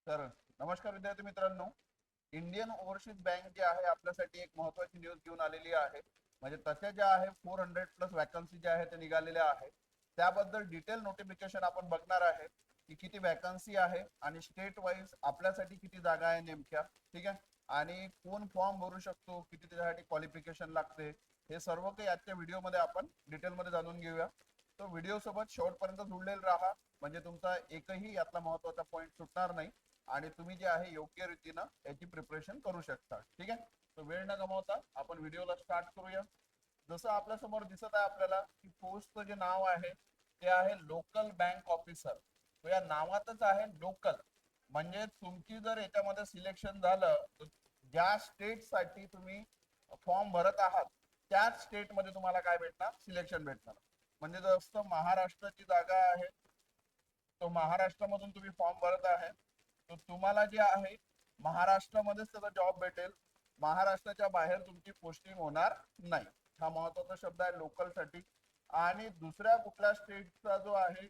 तर नमस्कार विद्यार्थी मित्रांनो. इंडियन ओव्हरसीज बँक जी आहे आपल्यासाठी एक महत्वाची न्यूज घेऊन आलेली आहे. म्हणजे तसे ज्या आहे 400+ वॅकन्सी ज्या आहे ते निघालेल्या आहे. त्याबद्दल डिटेल नोटिफिकेशन आपण बघणार आहे की किती वॅकन्सी आहे आणि स्टेट वाईज आपल्यासाठी किती जागा आहे नेमक्या. ठीक आहे. आणि कोण फॉर्म भरू शकतो, किती त्यासाठी क्वालिफिकेशन लागते, हे सर्व काही आजच्या व्हिडिओमध्ये आपण डिटेलमध्ये जाणून घेऊया. तो व्हिडिओ सोबत शेवटपर्यंत जुळलेला राहा, म्हणजे तुमचा एकही यातला महत्वाचा पॉईंट सुटणार नाही आणि तुम्ही जे आहे योग्य रीतीनं याची प्रिपरेशन करू शकता. ठीक आहे. तर वेळ न गमावता आपण व्हिडिओला स्टार्ट करूया. जसं आपल्या समोर दिसत आहे आपल्याला की पोस्टचं जे नाव आहे ते आहे लोकल बँक ऑफिसर. तो या नावातच आहे लोकल, म्हणजे तुमची जर याच्यामध्ये सिलेक्शन झालं तर ज्या स्टेटसाठी तुम्ही फॉर्म भरत आहात त्याच स्टेटमध्ये तुम्हाला काय भेटणार, सिलेक्शन भेटणार. म्हणजे जसं महाराष्ट्राची जागा आहे, तो महाराष्ट्रामधून तुम्ही फॉर्म भरत आहे तर तुम्हाला जे आहे महाराष्ट्रामध्येच त्याचा जॉब भेटेल. महाराष्ट्राच्या बाहेर तुमची पोस्टिंग होणार नाही. हा महत्वाचा शब्द आहे लोकल साठी. आणि दुसऱ्या कुठल्या स्टेटचा जो आहे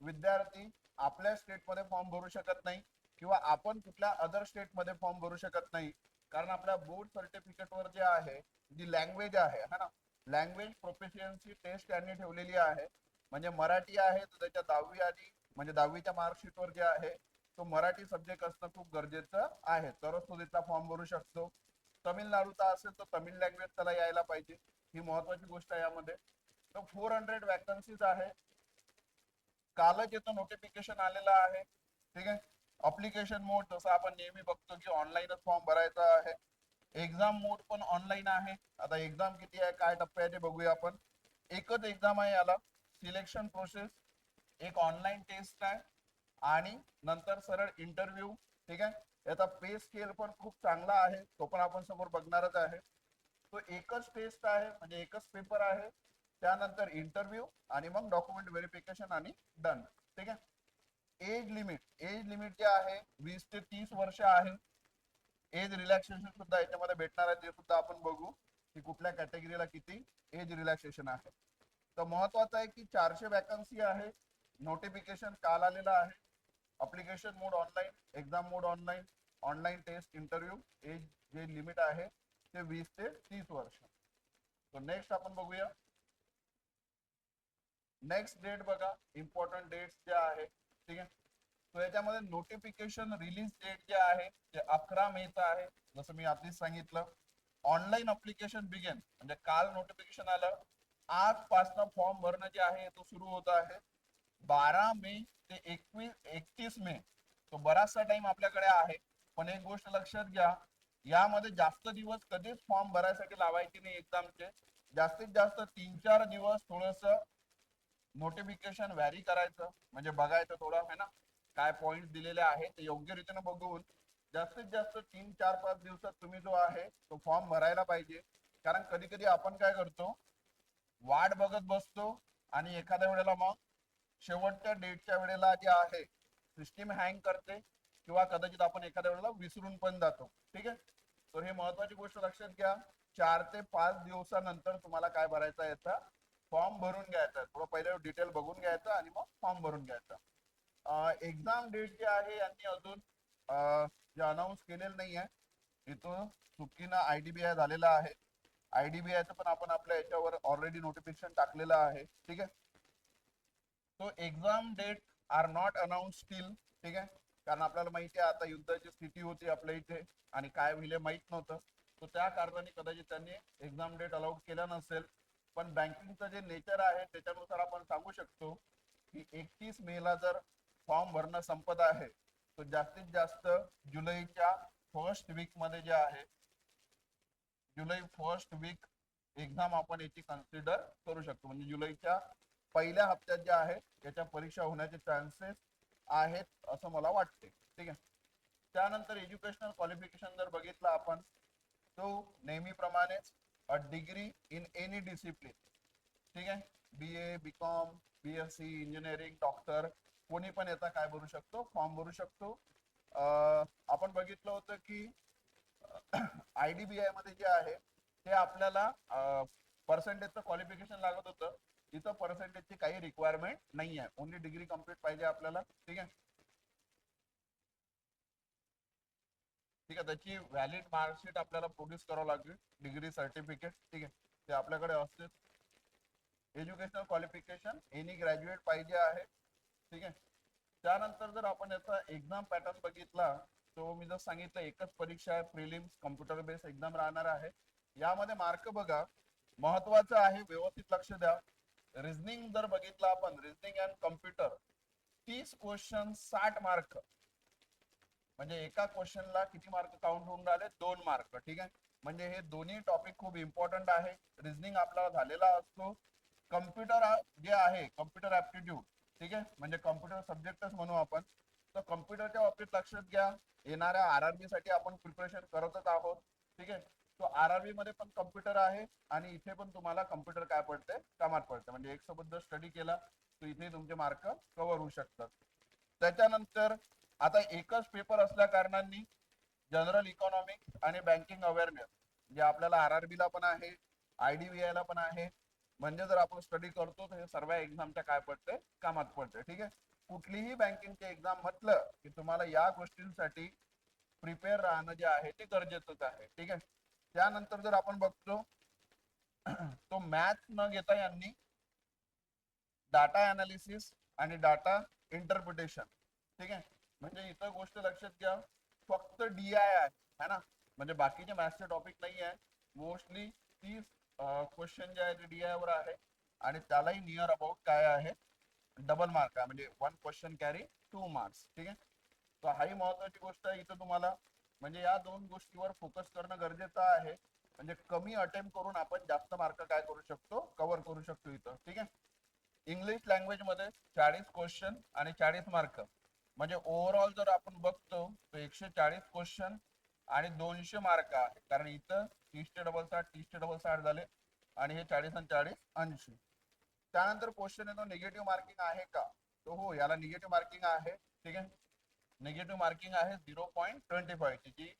विद्यार्थी आपल्या स्टेटमध्ये फॉर्म भरू शकत नाही किंवा आपण कुठल्या अदर स्टेटमध्ये फॉर्म भरू शकत नाही. कारण आपल्या बोर्ड सर्टिफिकेटवर जे आहे जी लँग्वेज आहे है ना, लँग्वेज प्रोफिशियन्सी टेस्ट यांनी ठेवलेली आहे. म्हणजे मराठी आहे तर त्याच्या 10वी आणि म्हणजे 10वीच्या मार्कशीटवर जे आहे तो मराठी सब्जेक्ट असणं खूप गरजेचं आहे, तरच तो त्याचा फॉर्म भरू शकतो. तमिळनाडूचा असेल तर तमिळ लँग्वेज त्याला यायला पाहिजे, ही महत्वाची गोष्ट आहे यामध्ये. तर 400 वॅकन्सीज आहे. कालच येतो नोटिफिकेशन आलेलं आहे. ठीक आहे. अप्लिकेशन मोड जसं आपण नेहमी बघतो की ऑनलाईनच फॉर्म भरायचा आहे. एक्झाम मोड पण ऑनलाईन आहे. आता एक्झाम किती आहे, काय टप्प्याचे बघूया आपण. एकच एक्झाम आहे याला. सिलेक्शन प्रोसेस एक ऑनलाईन टेस्ट आहे आणि नंतर सरळ इंटरव्ह्यू. ठीक आहे. याचा पे स्केल पण खूप चांगला आहे, तो पण आपण समोर बघणारच आहे. तो एकच टेस्ट आहे, म्हणजे एकच पेपर आहे. त्यानंतर इंटरव्ह्यू आणि मग डॉक्युमेंट व्हेरिफिकेशन आणि डन. ठीक आहे. एज लिमिट जे आहे 20 ते 30 वर्ष आहे. एज रिलॅक्सेशन सुद्धा याच्यामध्ये भेटणार आहे, ते सुद्धा आपण बघू की कुठल्या कॅटेगरीला किती एज रिलॅक्सेशन आहे. तर महत्वाचं आहे की 400 वॅकन्सी आहे. नोटिफिकेशन काल आलेला आहे. Application mode online, exam mode online, online test, interview. Age जे लिमिट आहे ते 20 ते 30 वर्ष. तर नेक्स्ट आपण बघूया. नेक्स्ट डेट बघा, इम्पॉर्टंट डेट्स जे आहे. ठीक आहे. तो याच्यामध्ये नोटिफिकेशन रिलीज डेट जे आहे ते 11 मेचा आहे. जसं मी आधीच सांगितलं. ऑनलाईन अप्लिकेशन बिगेन, म्हणजे काल नोटिफिकेशन आलं. आजपासनं फॉर्म भरणं जे आहे तो सुरू होत आहे. 12 मे ते 31 मे, तो बराचसा टाइम आपल्याकडे आहे. पण एक गोष्ट लक्षात घ्या, यामध्ये जास्त दिवस कधीच फॉर्म भरायसाठी लावायचे नाही एक्झामचे. जास्तीत जास्त 3-4 दिवस थोडस नोटिफिकेशन व्हॅरी करायचं, म्हणजे बघायचं थोडं है ना, काय पॉइंट दिलेले आहेत ते योग्य रीतीने बघून जास्तीत जास्त 3-4-5 दिवसात तुम्ही जो आहे तो फॉर्म भरायला पाहिजे. कारण कधी कधी आपण काय करतो, वाट बघत बसतो आणि एखाद्या वेळेला मग शेवटच्या डेटच्या वेळेला जे आहे सिस्टीम हँग करते किंवा कदाचित आपण एखाद्या वेळेला विसरून पण जातो. ठीक आहे. तर हे महत्वाची गोष्ट लक्षात घ्या. 4 ते 5 दिवसानंतर तुम्हाला काय भरायचं आहे, याचा फॉर्म भरून घ्यायचा. थोडं पहिले डिटेल बघून घ्यायचं आणि मग फॉर्म भरून घ्यायचा. एक्झाम डेट जे आहे यांनी अजून जे अनाऊन्स केलेलं नाही आहे. इथं चुकीनं IDBI झालेला आहे. IDBIचं पण आपण आपल्या याच्यावर ऑलरेडी नोटिफिकेशन टाकलेलं आहे. ठीक आहे. तो exam date are not announce still. ठीक आहे. कारण आपल्याला माहिती आहे आता युद्धाची स्थिती होती आपल्या इथे आणि काय होईल माहित नव्हतं. तर त्या कारणाने कदाचित त्यांनी एक्झाम डेट अलाउड केला नसेल. पण बँकिंगचं जे नेचर आहे त्याच्यानुसार आपण सांगू शकतो की 31 मेला जर फॉर्म भरणं संपत आहे तर जास्तीत जास्त जुलैच्या फर्स्ट वीक मध्ये जे आहे, जुलै फर्स्ट वीक एक्झाम आपण याची कन्सिडर करू शकतो. म्हणजे जुलैच्या पहिल्या हप्त्यात जे आहे याच्या परीक्षा होण्याचे चान्सेस आहेत असं मला वाटते. ठीक आहे. त्यानंतर एज्युकेशनल क्वालिफिकेशन जर बघितलं आपण, तो नेहमीप्रमाणेच a degree in any discipline. ठीक आहे. BA, BCom, BSc, engineering, doctor, कोणी पण याचा काय भरू शकतो, फॉर्म भरू शकतो. आपण बघितलं होतं की IDBI मध्ये जे आहे ते आपल्याला पर्सेंटेजचं क्वालिफिकेशन लागत होतं. इथं पर्सेंटेजची काही रिक्वायरमेंट नाही आहे, ओनली डिग्री कम्प्लीट पाहिजे आपल्याला. ठीक आहे. ठीक आहे, त्याची व्हॅलिड मार्कशीट आपल्याला प्रोड्यूस करावं लागेल, डिग्री सर्टिफिकेट, ठीक आहे, ते आपल्याकडे असते. एज्युकेशनल क्वालिफिकेशन एनी ग्रॅज्युएट पाहिजे आहे, ठीक आहे. त्यानंतर जर आपण याचा एक्झाम पॅटर्न बघितला, तो मी जर सांगितलं एकच परीक्षा आहे, प्रिलिम्स कम्प्युटर बेस्ड एक्झाम राहणार आहे. यामध्ये मार्क बघा, महत्वाचं आहे, व्यवस्थित लक्ष द्या. रिझनिंग जर बघितलं आपण, reasoning and computer 30 question 60 mark, म्हणजे एका क्वेश्चनला किती मार्क काउंट होऊन राहिले, 2 मार्क, ठीक आहे. म्हणजे हे दोन्ही टॉपिक खूप इम्पॉर्टंट आहे. रिझनिंग आपला झालेला असतो. कम्प्युटर जे आहे, कम्प्युटर ऍप्टिट्यूड, ठीक आहे, म्हणजे कम्प्युटर सब्जेक्टच म्हणू आपण. तर कम्प्युटरच्या बाबतीत लक्षात घ्या, येणाऱ्या आरआरबी साठी आपण प्रिपरेशन करतच आहोत, ठीक आहे. तो आरआरबी मध्ये पण कम्प्युटर आहे आणि इथे पण तुम्हाला कम्प्युटर काय पडते, कामात पडते. म्हणजे एक सोबत जर स्टडी केला तर इथे तुमचे मार्क कव्हर होऊ शकतात. त्याच्यानंतर आता एकच पेपर असल्या कारणाने जनरल इकॉनॉमिक्स आणि बँकिंग अवेअरनेस जे आपल्याला आरआरबी ला पण आहे, आयडीबीआय ला पण आहे. म्हणजे जर आपण स्टडी करतो तर हे सर्व एक्झामच्या काय पडते, कामात पडते, ठीक आहे. कुठलीही बँकिंगचे एक्झाम म्हटलं की तुम्हाला या गोष्टींसाठी प्रिपेअर राहणं जे आहे ते गरजेचंच आहे, ठीक आहे. त्यानंतर जर आपण बघतो तो मॅथ न घेता यांनी डाटा अनालिसिस आणि डाटा इंटरप्रिटेशन, ठीक आहे. म्हणजे इतर गोष्ट लक्षात घ्या, फक्त डीआय आहे ना, म्हणजे बाकीचे मॅथ्सचे टॉपिक नाही आहे. मोस्टली 30 क्वेश्चन जे आहे ते डीआय वर आहे आणि त्यालाही नियर अबाउट काय आहे, डबल मार्क आहे, म्हणजे 1 क्वेश्चन कॅरी 2 मार्क्स, ठीक आहे. तर हाही महत्वाची गोष्ट आहे इथं तुम्हाला. म्हणजे या दोन गोष्टीवर फोकस करणं गरजेचं आहे. म्हणजे कमी अटेम्प्ट करून आपण जास्त मार्क काय करू शकतो, कव्हर करू शकतो इथं, ठीक आहे. इंग्लिश लँग्वेज मध्ये 40 क्वेश्चन आणि 40 मार्क, म्हणजे ओव्हरऑल जर आपण बघतो तर 140 क्वेश्चन आणि 200 मार्क आहे. कारण इथं 30 चे डबल 60 झाले आणि हे 40 आणि 40 80. त्यानंतर क्वेश्चन येतो निगेटिव्ह मार्किंग आहे का, तो हो, याला निगेटिव्ह मार्किंग आहे, ठीक आहे. निगेटिव्ह मार्किंग आहे 0.25 ची, जी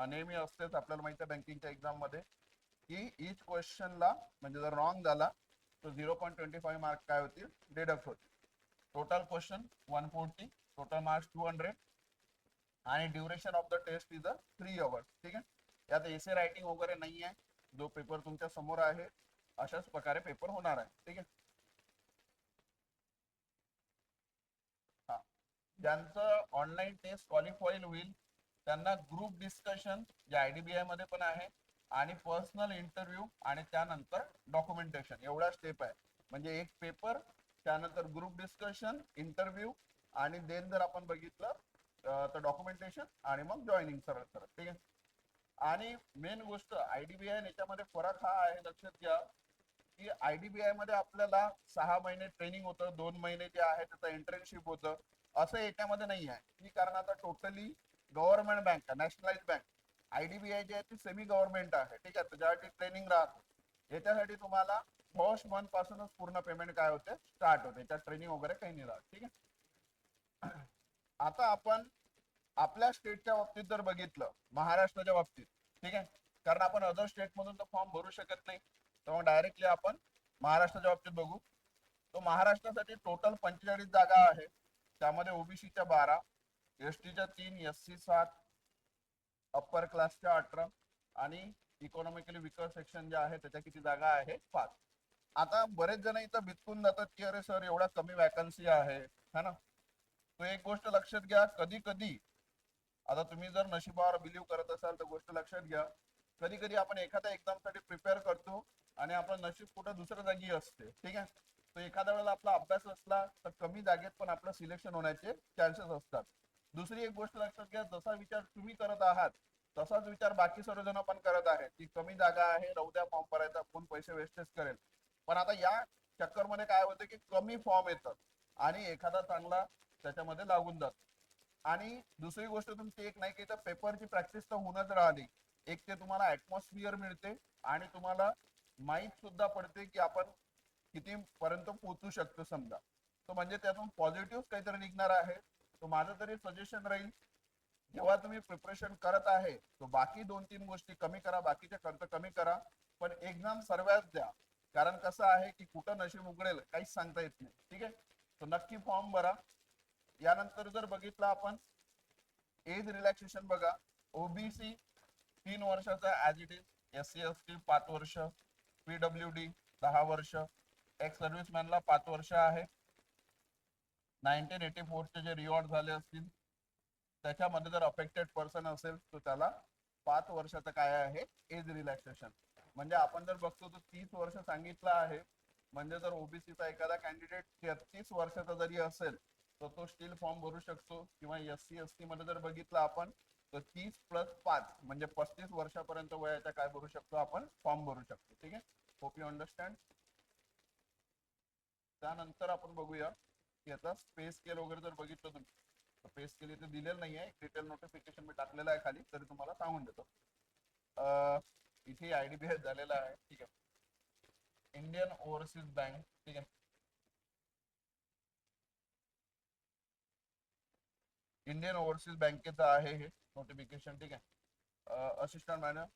नेहमी असतेच, आपल्याला माहिती आहे बँकिंगच्या एक्झाम मध्ये, की इच क्वेश्चनला म्हणजे जर रॉंग झाला तर 0.25 मार्क काय होतील, डिडक्ट होतील. टोटल क्वेश्चन 140, टोटल मार्क्स 200 आणि duration of the test is 3 hours, ठीक आहे. यात एसे रायटिंग वगैरे नाही आहे, जो पेपर तुमच्या समोर आहे अशाच प्रकारे पेपर होणार आहे, ठीक आहे. हा, ज्यांचं ऑनलाईन टेस्ट क्वालिफाईड होईल त्यांना ग्रुप डिस्कशन जे आयडीबीआय मध्ये पण आहे आणि पर्सनल इंटरव्ह्यू आणि त्यानंतर डॉक्युमेंटेशन, एवढा स्टेप आहे. म्हणजे एक पेपर, त्यानंतर ग्रुप डिस्कशन, इंटरव्ह्यू आणि देन जर आपण बघितलं तर डॉक्युमेंटेशन आणि मग जॉईनिंग सरळ सरळ, ठीक आहे. आणि मेन गोष्ट आयडीबीआय याच्यामध्ये फरक हा आहे, लक्षात घ्या, की आयडीबीआय मध्ये आपल्याला 6 महिने ट्रेनिंग होतं, 2 महिने जे आहे त्याचं इंटर्नशिप होतं. असं याच्यामध्ये नाही आहे, की कारण आता totally government bank, nationalise bank. IDBI जी आहे ती सेमी गव्हर्नमेंट आहे, ठीक आहे. त्याच्यासाठी ट्रेनिंग राहते. याच्यासाठी तुम्हाला फर्स्ट मंथ पासूनच पूर्ण पेमेंट काय होते, स्टार्ट होते. त्याच्यात ट्रेनिंग वगैरे काही नाही राहत, ठीक आहे. आता आपण आपल्या स्टेटच्या बाबतीत जर बघितलं, महाराष्ट्राच्या बाबतीत, ठीक आहे, कारण आपण अदर स्टेट मधून तर फॉर्म भरू शकत नाही, तर मग डायरेक्टली आपण महाराष्ट्राच्या बाबतीत बघू. तो महाराष्ट्रासाठी टोटल 45 जागा आहे. त्यामध्ये ओबीसीच्या 12, एसटीच्या 3, एससी 7, अप्पर क्लासच्या 18 आणि इकॉनॉमिकली विकर सेक्शन जे आहे त्याच्या किती जागा आहे, 5. आता बरेच जण इथं बिचकून जातात की अरे सर एवढा कमी वॅकन्सी आहे, है ना. तो एक गोष्ट लक्षात घ्या, कधी कधी आता तुम्ही जर नशिबावर बिलीव्ह करत असाल तर गोष्ट लक्षात घ्या, कधी कधी आपण एखाद्या एक्झाम साठी प्रिपेअर करतो आणि आपलं नशीब कुठं दुसऱ्या जागी असते, ठीक आहे. तो एखाद्या वेळेला आपला अभ्यास असला तर कमी जागेत पण आपलं सिलेक्शन होण्याचे चान्सेस असतात. दुसरी एक गोष्ट लक्षात घ्या, जसा विचार तुम्ही करत आहात तसाच विचार बाकी सर्वजण पण करत आहेत, की कमी जागा आहे, राहू द्या, फॉर्म भरायचा, कोण पैसे वेस्टेज करेल. पण आता या चक्करमध्ये काय होतं की कमी फॉर्म येतात आणि एखादा चांगला त्याच्यामध्ये लागून जातो. आणि दुसरी गोष्ट तुमची एक नाही की तर पेपरची प्रॅक्टिस तर होऊनच राहिली, एक ते तुम्हाला ऍटमॉस्फिअर मिळते आणि तुम्हाला माहित सुद्धा पडते की आपण किती पर्यंत पोहोचू शकतो समजा. तो म्हणजे त्यातून पॉझिटिव्ह काहीतरी निघणार आहे. तो माझं तरी सजेशन राहील, जेव्हा तुम्ही प्रिपरेशन करत आहे तो बाकी 2-3 गोष्टी कमी करा, बाकीचे खर्च कमी करा, पण एक्झाम सर्वच द्या. कारण कसं आहे की कुठं नशीब उघडेल काहीच सांगता येत नाही, ठीक आहे. तो नक्की फॉर्म भरा. यानंतर जर बघितलं आपण एज रिलॅक्सेशन बघा, ओबीसी 3 वर्षाचा as it is, SC ST 5 वर्ष, PWD 10 वर्ष, एक्स सर्व्हिसमॅनला 5 वर्ष आहे. 1984 चे जे रिवॉर्ड झाले असतील त्याच्यामध्ये जर अफेक्टेड पर्सन असेल तर त्याला 5 वर्षाचं काय आहे एज रिलॅक्सेशन. म्हणजे आपण जर बघतो तर 30 वर्ष सांगितलं आहे, म्हणजे जर ओबीसीचा एखादा कॅन्डिडेट 33 वर्षाचा जरी असेल तर तो स्टील फॉर्म भरू शकतो. किंवा SC ST मध्ये जर बघितलं आपण तर 30+5 म्हणजे 35 वर्षापर्यंत वयाच्या काय भरू शकतो आपण फॉर्म भरू शकतो. ठीक आहे, होप यू अंडरस्टँड. त्यानंतर आपण बघूया की याचा स्पेस स्केल वगैरे जर बघितलं तुम्ही तर स्पेस स्केल इथे दिलेलं नाही आहे, डिटेल नोटिफिकेशन मी टाकलेलं आहे खाली, तरी तुम्हाला सांगून देतो. इथे IDBI झालेला आहे. ठीक आहे, इंडियन ओव्हरसीज बँक. ठीक आहे, इंडियन ओव्हरसीज बँकेचं आहे हे नोटिफिकेशन. ठीक आहे, असिस्टंट मॅनेजर.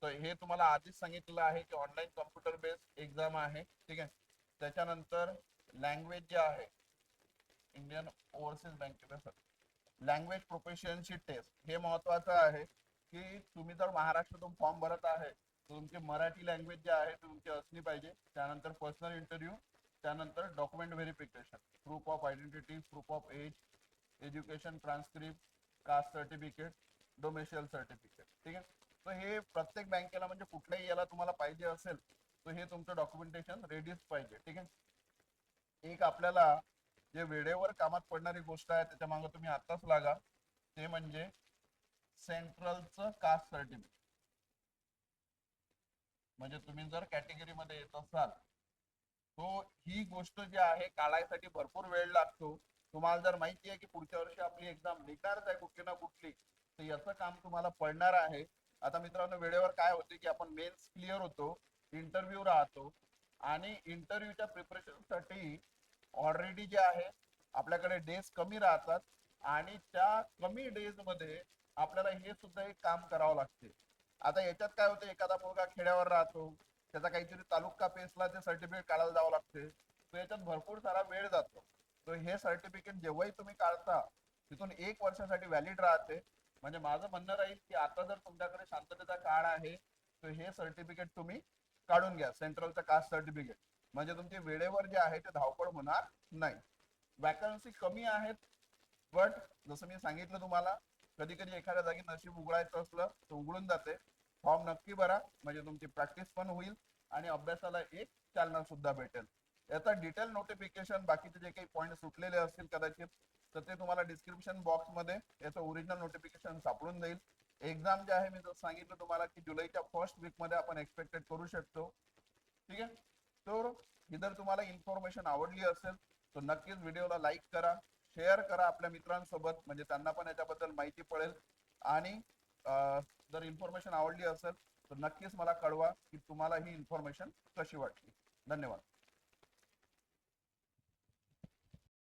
तर हे तुम्हाला आधीच सांगितलेलं आहे की ऑनलाईन कॉम्प्युटर बेस्ड एक्झाम आहे. ठीक आहे, त्याच्यानंतर लँग्वेज जे आहे इंडियन ओव्हरसीज बँकेचं लँग्वेज प्रोफिशियन्सी टेस्ट हे महत्वाचं आहे की तुम्ही जर महाराष्ट्रातून फॉर्म भरत आहे तर तुमची मराठी लँग्वेज जे आहे तुमची असली पाहिजे. त्यानंतर पर्सनल इंटरव्ह्यू, त्यानंतर document verification, proof of identity, proof of age, education transcript, caste certificate, domicile certificate. ठीक आहे, तर हे प्रत्येक बँकेला म्हणजे कुठल्याही याला तुम्हाला पाहिजे असेल तर हे तुमचं डॉक्युमेंटेशन रेडीच पाहिजे. ठीक आहे, एक आपल्याला जे वेळेवर कामात पडणारी गोष्ट आहे त्याच्या मागे तुम्ही आताच लागा, ते म्हणजे सेंट्रलचं कास्ट सर्टिफिकेट. म्हणजे तुम्ही जर कॅटेगरी मध्ये येत असाल तो ही गोष्ट जी आहे काढायसाठी भरपूर वेळ लागतो. तुम्हाला जर माहिती आहे की पुढच्या वर्षी आपली एक्झाम निघणारच आहे कुठली ना कुठली, तर याचं काम तुम्हाला पडणार आहे. आता मित्रांनो, वेळेवर काय होते की आपण मेन्स क्लिअर होतो, इंटरव्ह्यू राहतो, आणि इंटरव्ह्यूच्या प्रिपरेशन साठी ऑलरेडी जे आहे आपल्याकडे डेज कमी राहतात, आणि त्या कमी डेज मध्ये आपल्याला हे सुद्धा एक काम करावं लागते. आता याच्यात काय होतं, एखादा मुलगा खेड्यावर राहतो, त्याचा काहीतरी तालुका पेसला ते सर्टिफिकेट काढायला जावं लागते, तर याच्यात भरपूर सारा वेळ जातो. तर हे सर्टिफिकेट जेव्हाही तुम्ही काढता तिथून 1 वर्षासाठी व्हॅलिड राहते. म्हणजे माझं म्हणणं राहील की आता जर तुमच्याकडे शांततेचा काळ आहे तर हे सर्टिफिकेट तुम्ही काढून घ्या, सेंट्रलचं कास्ट सर्टिफिकेट. म्हणजे तुमचे वेळेवर जे आहे ते धावपळ होणार नाही. वॅकन्सी कमी आहेत, बट जसं मी सांगितलं तुम्हाला, कधी कधी एखाद्या जागी नशीब उघडायचं असलं तर उघडून जाते. फॉर्म नक्की भरा, म्हणजे तुमची प्रॅक्टिस पण होईल आणि अभ्यासाला एक चालना सुद्धा भेटेल. याचा डिटेल नोटिफिकेशन, बाकीचे जे काही पॉईंट सुटलेले असतील कदाचित, तर ते तुम्हाला डिस्क्रिप्शन बॉक्स मध्ये याचं ओरिजिनल नोटिफिकेशन सापडून जाईल. एक्झाम जे आहे मी जसं सांगितलं तुम्हाला की जुलैच्या फर्स्ट वीक मध्ये आपण एक्सपेक्टेड करू शकतो. ठीक आहे, तर ही जर तुम्हाला इन्फॉर्मेशन आवडली असेल तर नक्कीच व्हिडिओला लाईक करा, शेअर करा आपल्या मित्रांसोबत, म्हणजे त्यांना पण याच्याबद्दल माहिती पडेल. आणि जर इन्फॉर्मेशन आवडली असेल तर नक्कीच मला कळवा की तुम्हाला ही इन्फॉर्मेशन कशी वाटली. धन्यवाद.